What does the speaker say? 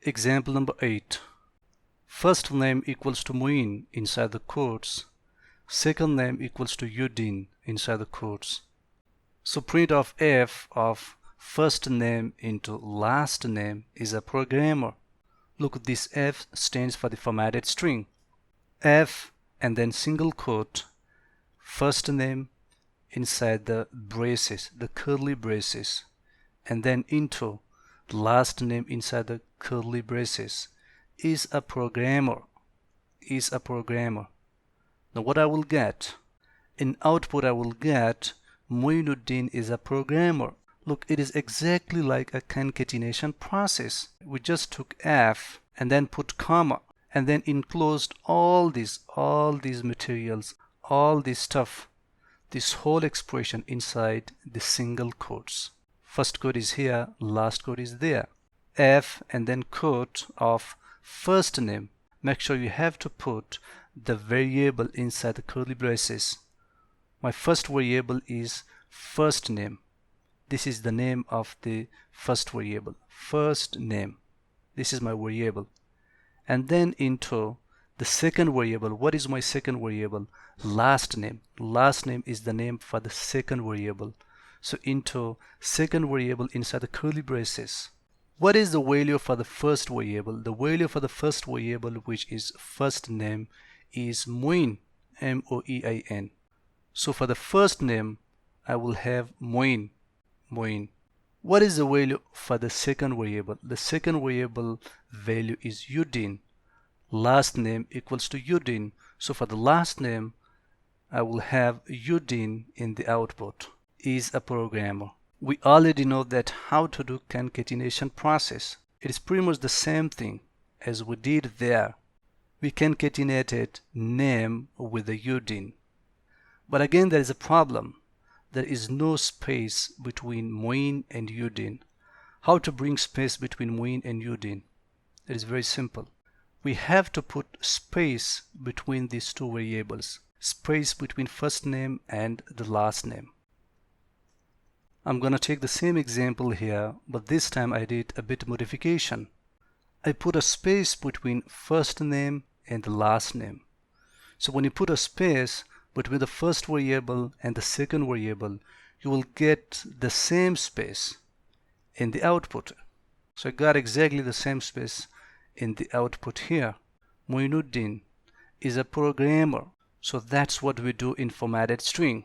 Example number 8. First name equals to Moein inside the quotes. Second name equals to Udin inside the quotes. So print of f of first name into last name is a programmer. Look, this f stands for the formatted string. F and then single quote, first name inside the braces, the curly braces, and then into the last name inside the curly braces is a programmer, Now what I will get? In output I will get Moinuddin is a programmer. Look, it is exactly like a concatenation process. We just took f and then put comma and then enclosed all these materials, all this stuff, this whole expression inside the single quotes. First quote is here, last quote is there. F and then quote of first name. Make sure you have to put the variable inside the curly braces. My first variable is first name. This is the name of the first variable, first name. This is my variable. And then into the second variable. What is my second variable? Last name. Last name is the name for the second variable. So into second variable inside the curly braces. What is the value for the first variable? The value for the first variable, which is first name, is Moein, M-O-E-I-N. So for the first name, I will have Moein. What is the value for the second variable? The second variable value is Udin. Last name equals to Udin. So for the last name, I will have Udin in the output. Is a programmer. We already know that how to do concatenation process. It is pretty much the same thing as we did there. We concatenated name with the Udin. But again, there is a problem. There is no space between Moein and Udin. How to bring space between Moein and Udin? It is very simple. We have to put space between these two variables. Space between first name and the last name. I'm gonna take the same example here, but this time I did a bit modification. I put a space between first name and the last name. So when you put a space between the first variable and the second variable, you will get the same space in the output. So I got exactly the same space in the output here. Moinuddin is a programmer. So that's what we do in formatted string.